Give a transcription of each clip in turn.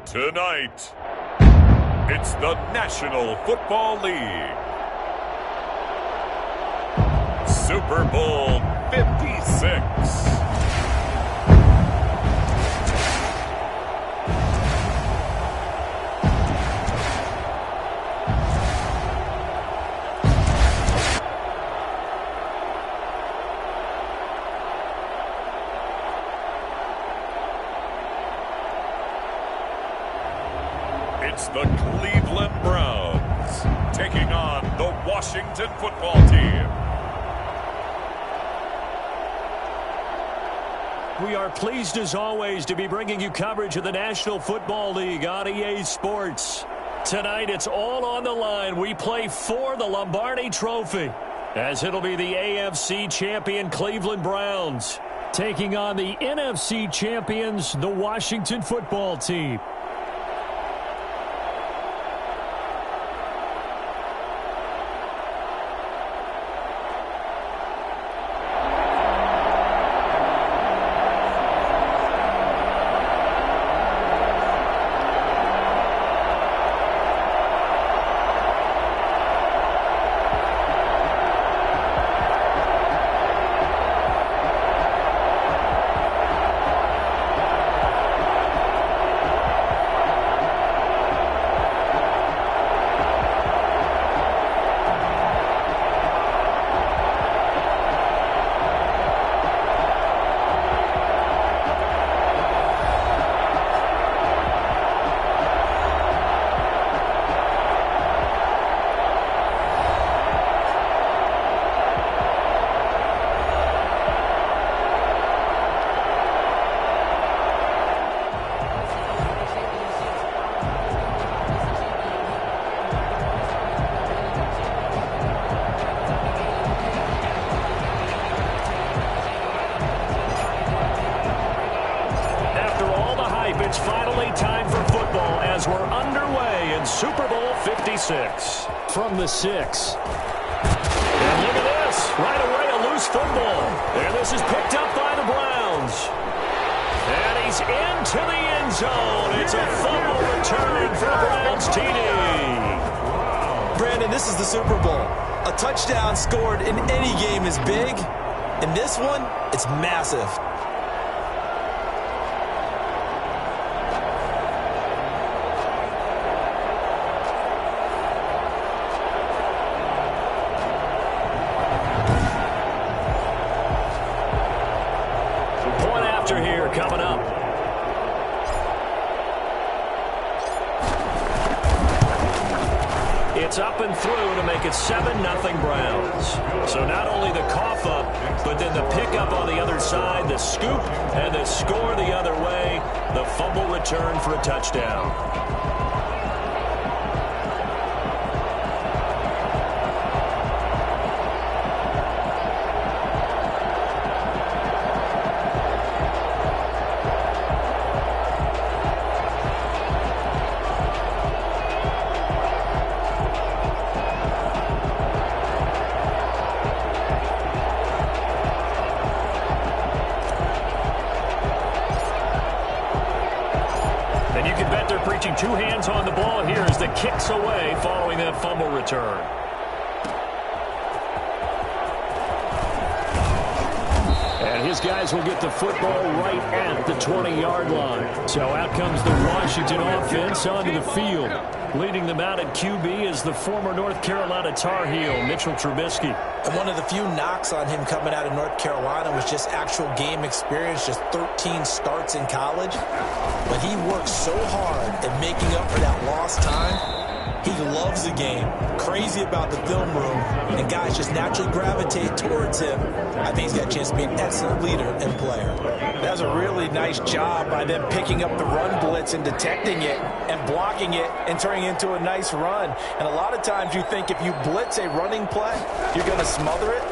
Tonight, it's the National Football League. Super Bowl 56. It's the Cleveland Browns taking on the Washington Football Team. We are pleased as always to be bringing you coverage of the National Football League on EA Sports. Tonight it's all on the line. We play for the Lombardi Trophy, as it'll be the AFC champion Cleveland Browns taking on the NFC champions, the Washington Football Team. It's finally time for football as we're underway in Super Bowl 56. From the 6. And look at this. Right away, a loose football. And this is picked up by the Browns. And he's into the end zone. It's a fumble return for the Browns TD. Brandon, this is the Super Bowl. A touchdown scored in any game is big. In this one, it's massive. Here coming up. It's up and through to make it 7-0 Browns. So not only the cough up, but then the pickup on the other side, the scoop, and the score the other way. The fumble return for a touchdown. And you can bet they're preaching two hands on the ball here as the kicks away following that fumble return. And his guys will get the football right at the 20-yard line. So out comes the Washington offense onto the field. Leading them out at QB is the former North Carolina Tar Heel, Mitchell Trubisky. And one of the few knocks on him coming out of North Carolina was just actual game experience, just 13 starts in college. But he worked so hard at making up for that lost time. He loves the game, crazy about the film room, and guys just naturally gravitate towards him. I think he's got a chance to be an excellent leader and player. That was a really nice job by them picking up the run blitz and detecting it and blocking it and turning it into a nice run. And a lot of times you think if you blitz a running play, you're going to smother it.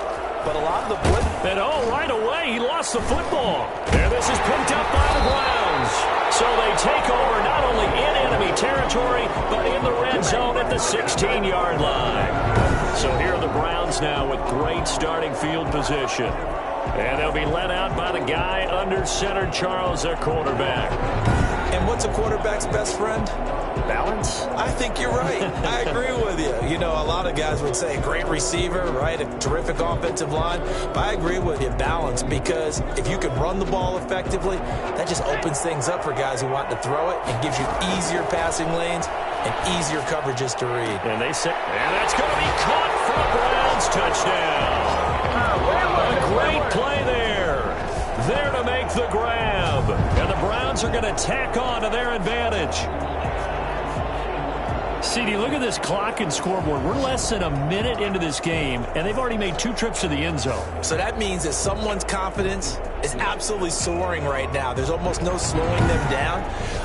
But a lot of the blitz... And right away, he lost the football. And this is picked up by the Browns. So they take over not only in enemy territory, but in the red zone at the 16-yard line. So here are the Browns now with great starting field position. And they'll be led out by the guy under center, Charles, their quarterback. And what's a quarterback's best friend? Balance? I think you're right. I agree with you. You know, a lot of guys would say great receiver, right? A terrific offensive line. But I agree with you, balance, because if you can run the ball effectively, that just opens things up for guys who want to throw it and gives you easier passing lanes and easier coverages to read. And they say, and that's going to be caught for a Browns touchdown. A great play there. There to make the grab. And the Browns are going to tack on to their advantage. CD, look at this clock and scoreboard. We're less than a minute into this game, and they've already made 2 trips to the end zone. So that means that someone's confidence is absolutely soaring right now. There's almost no slowing them down.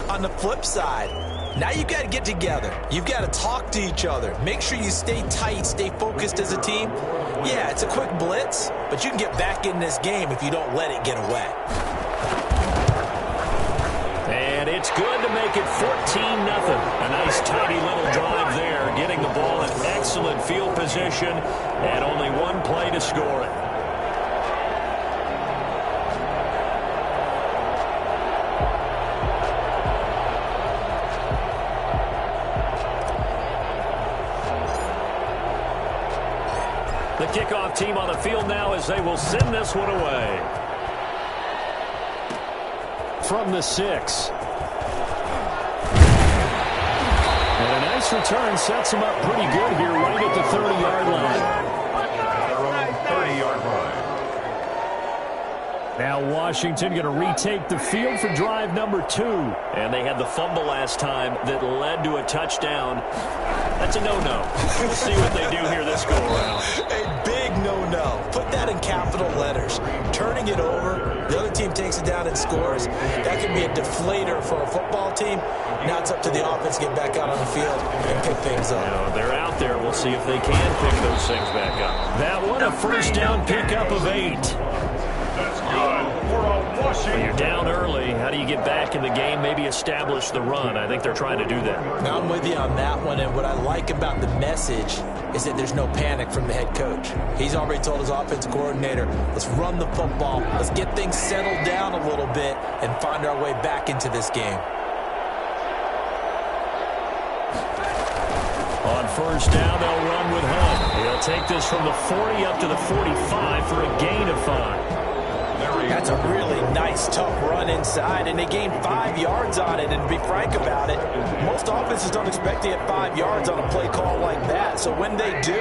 On the flip side, now you've got to get together. You've got to talk to each other. Make sure you stay tight, stay focused as a team. Yeah, it's a quick blitz, but you can get back in this game if you don't let it get away. And it's good to make it 14-0. A nice, tidy little drive there, getting the ball in excellent field position, and only one play to score it. The kickoff team on the field now as they will send this one away. From the 6. And a nice return sets him up pretty good here right at the 30-yard line. 30-yard line. Now Washington going to retake the field for drive number 2. And they had the fumble last time that led to a touchdown. That's a no-no. We'll see what they do here this go-around. A big no-no. Put that in capital letters. Turning it over, the other team takes it down and scores. That can be a deflator for a football team. Now it's up to the offense to get back out on the field and pick things up. Now, they're out there. We'll see if they can pick those things back up. That one, a first down pickup of 8. That's good for a Washington. You're down early. How do you get back in the game, maybe establish the run? I think they're trying to do that. Now I'm with you on that one, and what I like about the message is that there's no panic from the head coach. He's already told his offensive coordinator, let's run the football, let's get things settled down a little bit and find our way back into this game. On first down, they'll run with Hunt. He'll take this from the 40 up to the 45 for a gain of 5. That's a really nice, tough run inside, and they gained 5 yards on it. And to be frank about it, most offenses don't expect to get 5 yards on a play call like that. So when they do,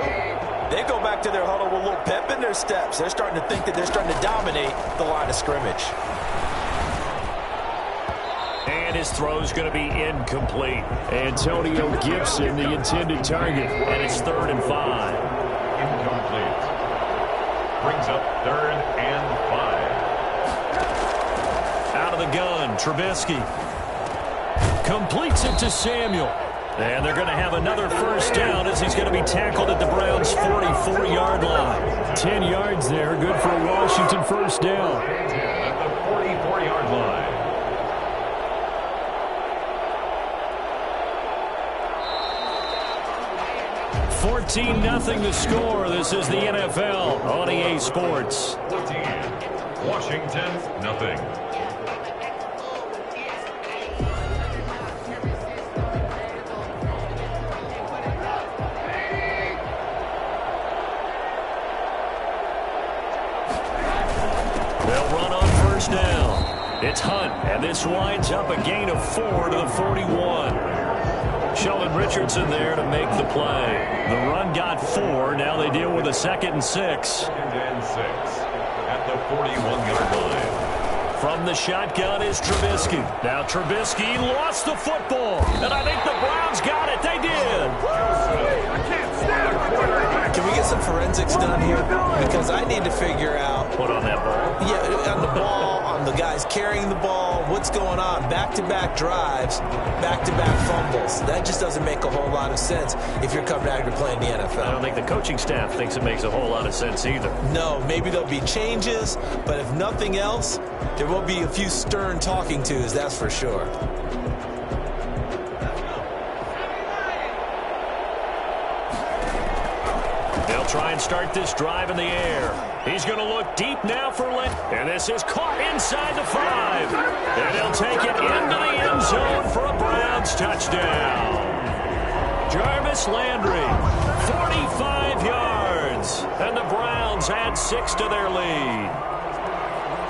they go back to their huddle with a little pep in their steps. They're starting to think that they're starting to dominate the line of scrimmage. And his throw's going to be incomplete. Antonio Gibson, the intended target, and it's 3rd and 5. Incomplete. Brings up 3rd and 5. Out of the gun, Trubisky completes it to Samuel. And they're going to have another first down as he's going to be tackled at the Browns' 44-yard line. 10 yards there, good for a Washington first down. At the 44-yard line. 14-0 the score. This is the NFL on EA Sports. 14. Washington, nothing. They'll run on first down. It's Hunt, and this winds up a gain of 4 to the 41. Sheldon Richardson there to make the play. The run got 4. Now they deal with a 2nd and 6. 2nd and 6 at the 41-yard line. From the shotgun is Trubisky. Now Trubisky lost the football, and I think the Browns got it. They did. Can we get some forensics done here? Because I need to figure out. What on that ball? Yeah, on the ball, on the guys carrying the ball, what's going on? Back-to-back drives, back-to-back fumbles. That just doesn't make a whole lot of sense if you're coming out here playing the NFL. I don't think the coaching staff thinks it makes a whole lot of sense either. No, maybe there'll be changes, but if nothing else, there will be a few stern talking tos, that's for sure. They'll try and start this drive in the air. He's going to look deep now for Lynn. And this is caught inside the 5. And he'll take it into the end zone for a Browns touchdown. Jarvis Landry, 45 yards. And the Browns add 6 to their lead.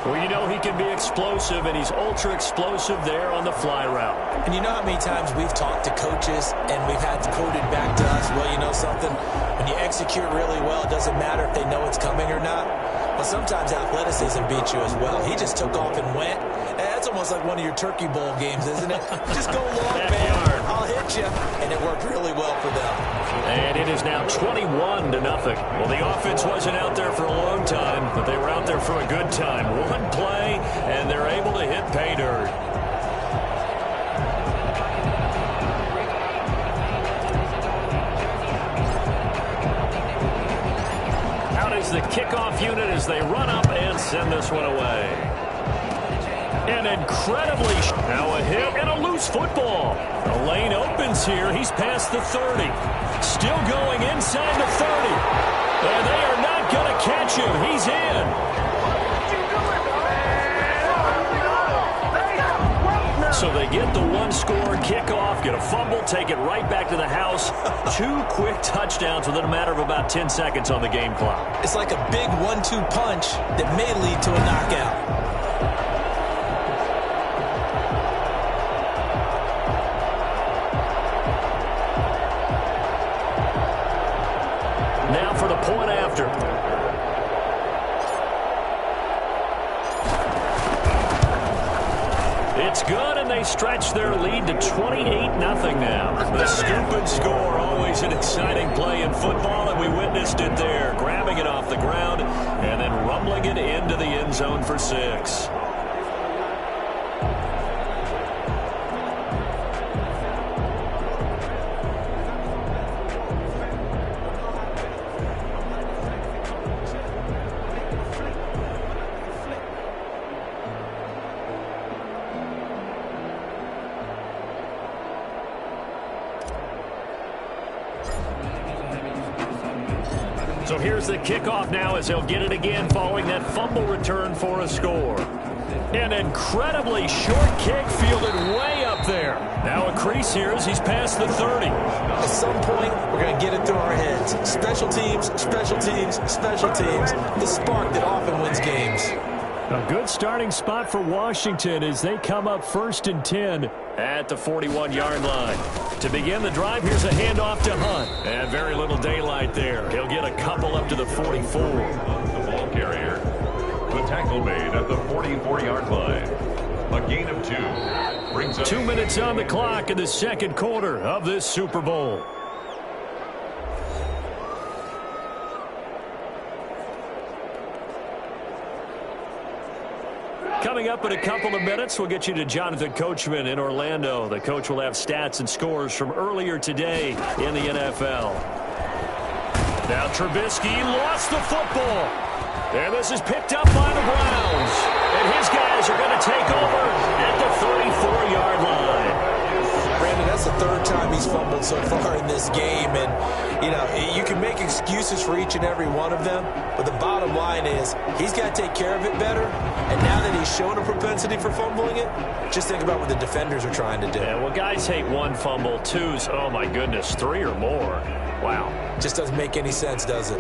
Well, you know he can be explosive, and he's ultra-explosive there on the fly route. And you know how many times we've talked to coaches and we've had quoted back to us, well, you know something? When you execute really well, it doesn't matter if they know it's coming or not. But sometimes athleticism beats you as well. He just took off and went. That's almost like one of your Turkey Bowl games, isn't it? Just go long, man. I'll hit you. And it worked really well for them. And it is now 21-0. Well, the offense wasn't out there for a long time, but they were out there for a good time. One play, and they're able to hit pay dirt. Out is the kickoff unit as they run up and send this one away. And incredibly, now a hit and a loose football. The lane opens here. He's past the 30. Still going inside the 30. And they are not going to catch him. He's in. So they get the one-score kickoff, get a fumble, take it right back to the house. 2 quick touchdowns within a matter of about 10 seconds on the game clock. It's like a big 1-2 punch that may lead to a knockout. Now for the point after. It's good, and they stretch their lead to 28-0 now. The stupid score, always an exciting play in football, and we witnessed it there. Grabbing it off the ground and then rumbling it into the end zone for 6. So here's the kickoff now as they'll get it again following that fumble return for a score. An incredibly short kick fielded way up there. Now a crease here as he's past the 30. At some point, we're going to get it through our heads. Special teams, special teams, special teams. The spark that often wins games. A good starting spot for Washington as they come up 1st and 10 at the 41-yard line. To begin the drive, here's a handoff to Hunt. And very little daylight there. He'll get a couple up to the 44. The ball carrier. The tackle made at the 44-yard line. A gain of 2. Brings up 2 minutes on the clock in the second quarter of this Super Bowl. Coming up in a couple of minutes, we'll get you to Jonathan Coachman in Orlando. The coach will have stats and scores from earlier today in the NFL. Now Trubisky lost the football. And this is picked up by the Browns. And his guys are going to take over at the 34-yard line. Brandon, that's the 3rd time he's fumbled so far in this game. And, you know, you can make excuses for each and every one of them. But the bottom line is he's got to take care of it better. And now that he's shown a propensity for fumbling it, just think about what the defenders are trying to do. Yeah, well, guys hate 1 fumble, 2's, oh, my goodness, 3 or more. Wow. Just doesn't make any sense, does it?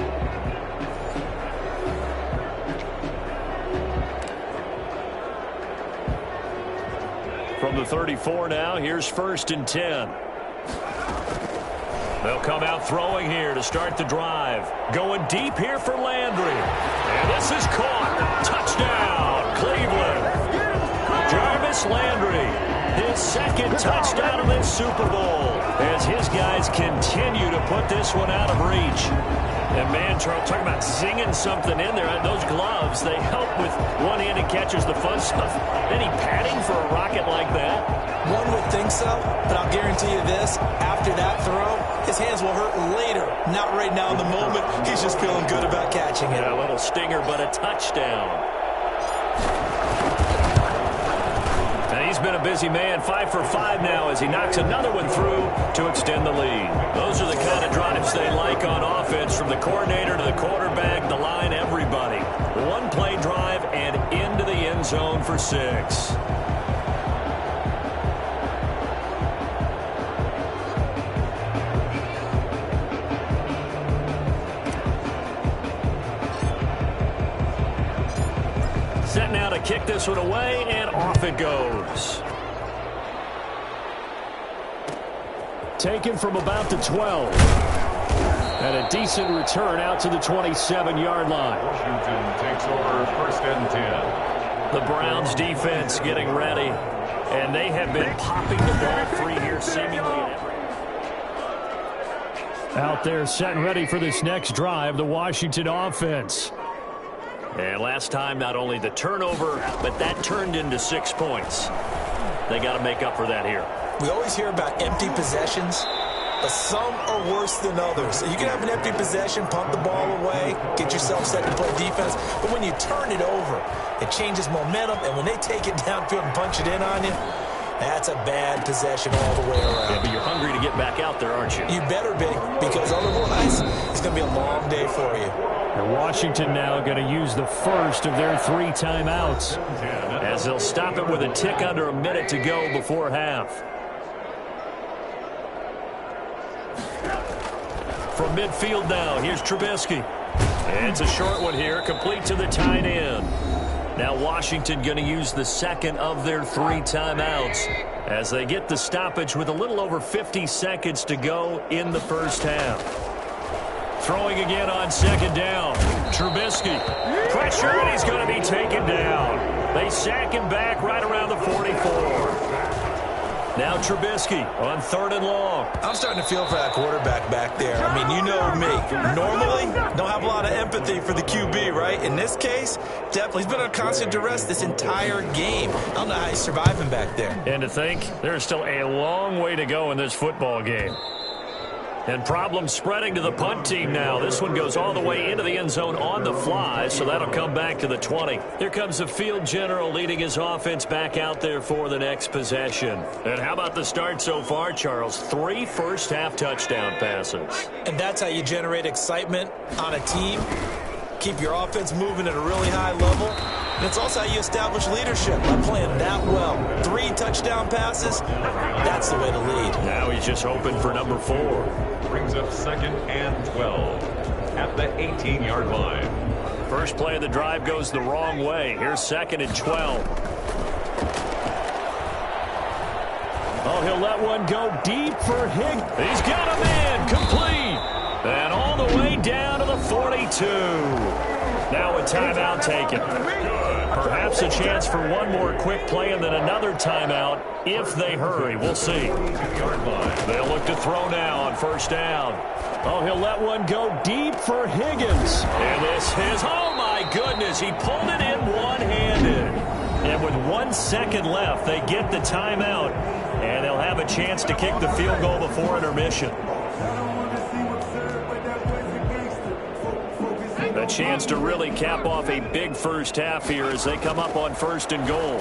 From the 34 now, here's 1st and 10. They'll come out throwing here to start the drive. Going deep here for Landry. And this is caught. Touchdown, Cleveland. Jarvis Landry, his 2nd touchdown of this Super Bowl as his guys continue to put this one out of reach. And, man, Charles, talking about singing something in there. Those gloves, they help with one-handed catches, the fun stuff. Any padding for a rocket like that? One would think so, but I'll guarantee you this. After that throw, his hands will hurt later. Not right now in the moment. He's just feeling good about catching it. Yeah, a little stinger, but a touchdown. And he's been a busy man. 5 for 5 now as he knocks another one through to extend the lead. Those are the kind of drives they like on offense, from the coordinator to the quarterback, the line, everybody. One play drive and into the end zone for 6. Set now to kick this one away, and off it goes. Taken from about the 12. And a decent return out to the 27-yard line. Washington takes over 1st and 10. The Browns defense getting ready. And they have been popping the ball free here seemingly in every. Out there set and ready for this next drive, the Washington offense. And last time, not only the turnover, but that turned into 6 points. They got to make up for that here. We always hear about empty possessions, but some are worse than others. You can have an empty possession, pump the ball away, get yourself set to play defense, but when you turn it over, it changes momentum, and when they take it downfield and punch it in on you, that's a bad possession all the way around. Yeah, but you're hungry to get back out there, aren't you? You better be, because otherwise, it's going to be a long day for you. And Washington now going to use the first of their 3 timeouts, as they'll stop it with a tick under a minute to go before half. From midfield now, here's Trubisky. It's a short one here, complete to the tight end. Now Washington going to use the second of their 3 timeouts as they get the stoppage with a little over 50 seconds to go in the first half. Throwing again on 2nd down. Trubisky. Pressure, and he's going to be taken down. They sack him back right around the 44. Now Trubisky on 3rd and long. I'm starting to feel for that quarterback back there. I mean, you know me. Normally, don't have a lot of empathy for the QB, right? In this case, definitely. He's been on constant duress this entire game. I don't know how he's surviving back there. And to think, there's still a long way to go in this football game. And problems spreading to the punt team now. This one goes all the way into the end zone on the fly, so that'll come back to the 20. Here comes the field general leading his offense back out there for the next possession. And how about the start so far, Charles? 3 first-half touchdown passes. And that's how you generate excitement on a team. Keep your offense moving at a really high level. And it's also how you establish leadership by playing that well. 3 touchdown passes, that's the way to lead. Now he's just hoping for number 4. Brings up 2nd and 12 at the 18-yard line. First play of the drive goes the wrong way. Here's 2nd and 12. Oh, he'll let one go deep for Higgs. He's got a man complete. And all the way down to the 42. Now a timeout taken. Perhaps a chance for one more quick play and then another timeout if they hurry. We'll see. They'll look to throw now on 1st down. Oh, he'll let one go deep for Higgins. And this is, oh my goodness, he pulled it in one-handed. And with 1 second left, they get the timeout. And they'll have a chance to kick the field goal before intermission. A chance to really cap off a big first half here as they come up on 1st and goal.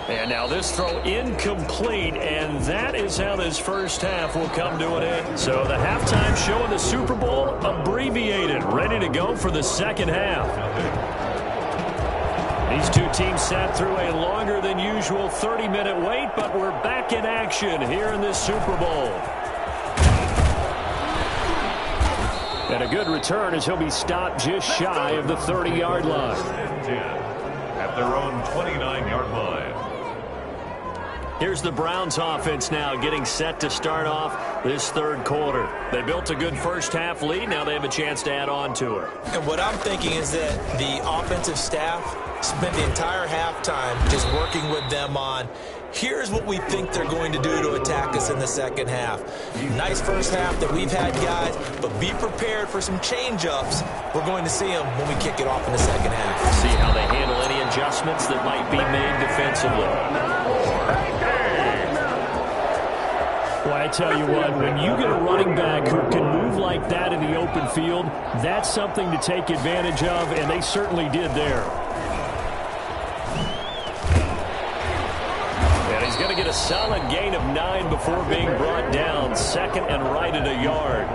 And now this throw incomplete, and that is how this first half will come to an end. So the halftime show in the Super Bowl abbreviated, ready to go for the 2nd half. These 2 teams sat through a longer than usual 30-minute wait, but we're back in action here in this Super Bowl. And a good return as he'll be stopped just shy of the 30-yard line. At their own 29-yard line. Here's the Browns offense now getting set to start off this 3rd quarter. They built a good first half lead. Now they have a chance to add on to it. And what I'm thinking is that the offensive staff spent the entire halftime just working with them on, here's what we think they're going to do to attack us in the 2nd half. Nice first half that we've had, guys, but be prepared for some change-ups. We're going to see them when we kick it off in the 2nd half. See how they handle any adjustments that might be made defensively. Well, I tell you what, when you get a running back who can move like that in the open field, that's something to take advantage of, and they certainly did there. going to get a solid gain of 9 before being brought down. Second and right at a yard.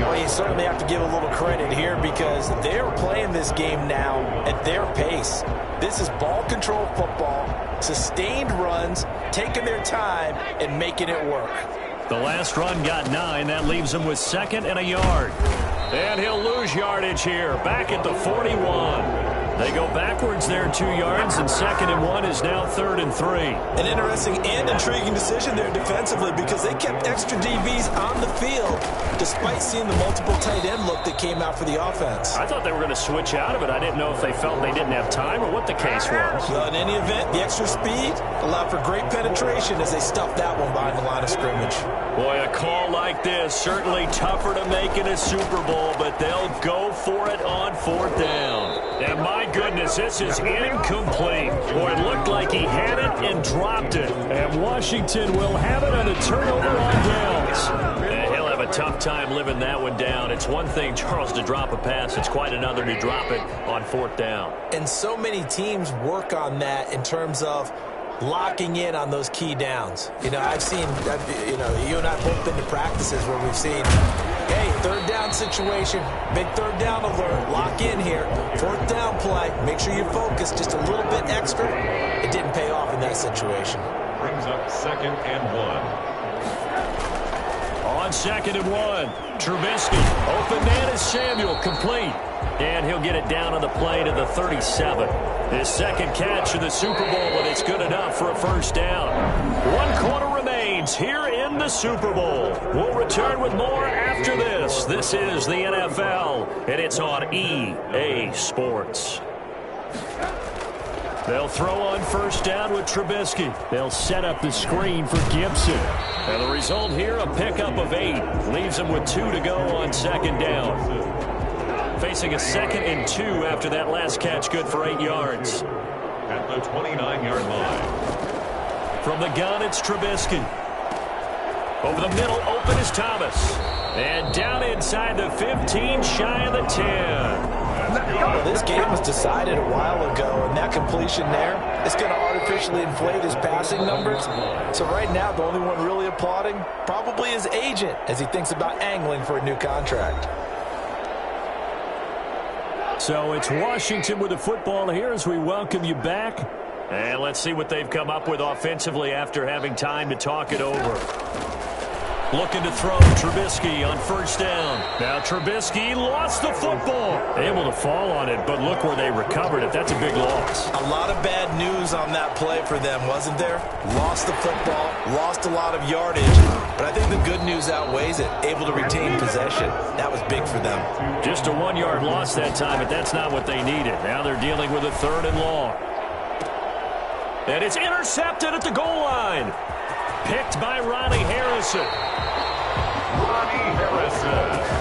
Well, you certainly have to give a little credit here because they're playing this game now at their pace. This is ball control football, sustained runs, taking their time, and making it work. The last run got 9. That leaves him with second and a yard. And he'll lose yardage here. Back at the 41. They go backwards there 2 yards, and second and 1 is now 3rd and 3. An interesting and intriguing decision there defensively because they kept extra DBs on the field despite seeing the multiple tight end look that came out for the offense. I thought they were going to switch out of it. I didn't know if they felt they didn't have time or what the case was. Well, in any event, the extra speed allowed for great penetration as they stuffed that one behind the line of scrimmage. Boy, a call like this, certainly tougher to make in a Super Bowl, but they'll go for it on 4th down. And my goodness, this is incomplete. Boy, it looked like he had it and dropped it. And Washington will have it on a turnover on downs. And he'll have a tough time living that one down. It's one thing, Charles, to drop a pass. It's quite another to drop it on 4th down. And so many teams work on that in terms of locking in on those key downs. You know, I've seen, you and I have both been to practices where we've seen, hey, 3rd down situation, big 3rd down alert, lock in here, 4th down play, make sure you focus just a little bit extra. It didn't pay off in that situation. Brings up 2nd and 1. On 2nd and 1, Trubisky, open man is Samuel, complete. And he'll get it down on the play to the 37. His second catch of the Super Bowl, and it's good enough for a 1st down. 1 quarter remains here in the Super Bowl. We'll return with more after this. This is the NFL, and it's on EA Sports. They'll throw on 1st down with Trubisky. They'll set up the screen for Gibson. And the result here, a pickup of 8. Leaves him with 2 to go on 2nd down. Facing a 2nd and 2 after that last catch, good for 8 yards. At the 29-yard line. From the gun, it's Trubisky. Over the middle, open is Thomas. And down inside the 15, shy of the 10. Well, this game was decided a while ago, and that completion there is going to artificially inflate his passing numbers. So right now, the only one really applauding probably his agent as he thinks about angling for a new contract. So it's Washington with the football here as we welcome you back. And let's see what they've come up with offensively after having time to talk it over. Looking to throw Trubisky on 1st down. Now Trubisky lost the football. Able to fall on it, but look where they recovered it. That's a big loss. A lot of bad news on that play for them, wasn't there? Lost the football, lost a lot of yardage, but I think the good news outweighs it. Able to retain possession. That was big for them. Just a 1-yard loss that time, but that's not what they needed. Now they're dealing with a 3rd and long. And it's intercepted at the goal line. Picked by Ronnie Harrison. Ronnie Harrison.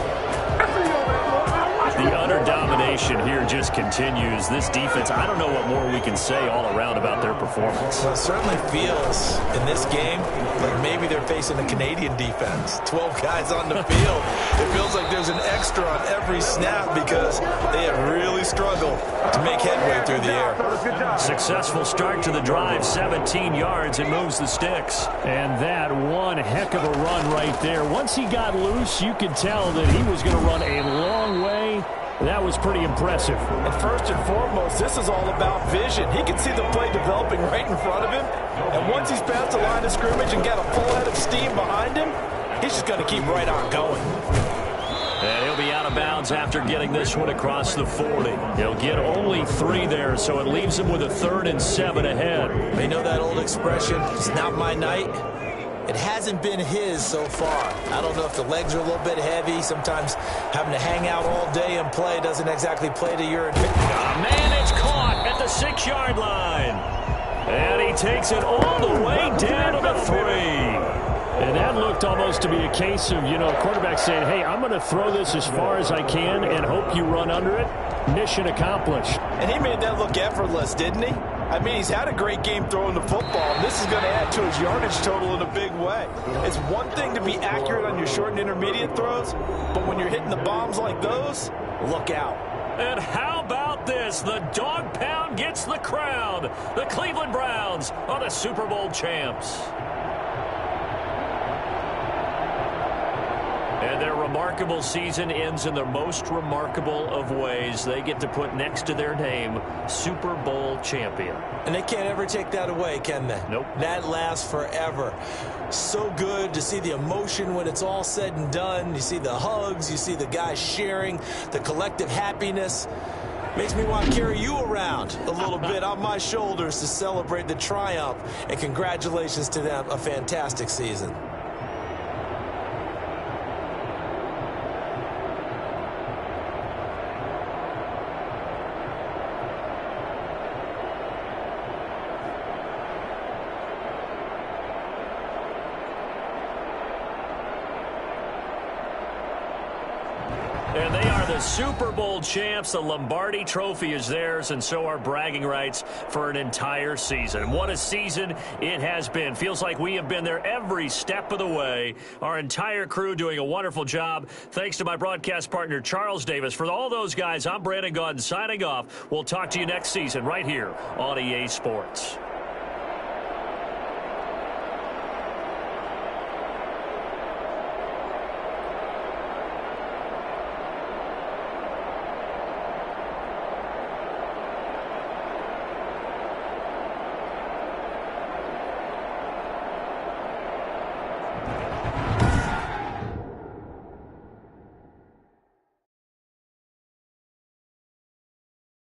The utter domination here just continues. This defense, I don't know what more we can say all around about their performance. Well, it certainly feels in this game like maybe they're facing a Canadian defense. 12 guys on the field. It feels like there's an extra on every snap because they have really struggled to make headway through the air. Successful start to the drive, 17 yards, and moves the sticks. And that one heck of a run right there. Once he got loose, you could tell that he was going to run a long way. That was pretty impressive. And first and foremost, this is all about vision. He can see the play developing right in front of him. And once he's past the line of scrimmage and got a full head of steam behind him, he's just going to keep right on going. And he'll be out of bounds after getting this one across the 40. He'll get only 3 there, so it leaves him with a 3rd and 7 ahead. They know that old expression, it's not my night. It hasn't been his so far. I don't know if the legs are a little bit heavy. Sometimes having to hang out all day and play doesn't exactly play to your advantage. Man, it's caught at the 6-yard line. And he takes it all the way down to the 3. And that looked almost to be a case of, quarterback saying, hey, I'm going to throw this as far as I can and hope you run under it. Mission accomplished. And he made that look effortless, didn't he? I mean, he's had a great game throwing the football, and this is going to add to his yardage total in a big way. It's one thing to be accurate on your short and intermediate throws, but when you're hitting the bombs like those, look out. And how about this? The dog pound gets the crown. The Cleveland Browns are the Super Bowl champs. And their remarkable season ends in the most remarkable of ways. They get to put next to their name, Super Bowl champion. And they can't ever take that away, can they? Nope. That lasts forever. So good to see the emotion when it's all said and done. You see the hugs. You see the guys sharing, the collective happiness. Makes me want to carry you around a little bit on my shoulders to celebrate the triumph. And congratulations to them. A fantastic season. And they are the Super Bowl champs. The Lombardi Trophy is theirs, and so are bragging rights for an entire season. What a season it has been. Feels like we have been there every step of the way. Our entire crew doing a wonderful job. Thanks to my broadcast partner, Charles Davis. For all those guys, I'm Brandon Gaudin signing off. We'll talk to you next season right here on EA Sports.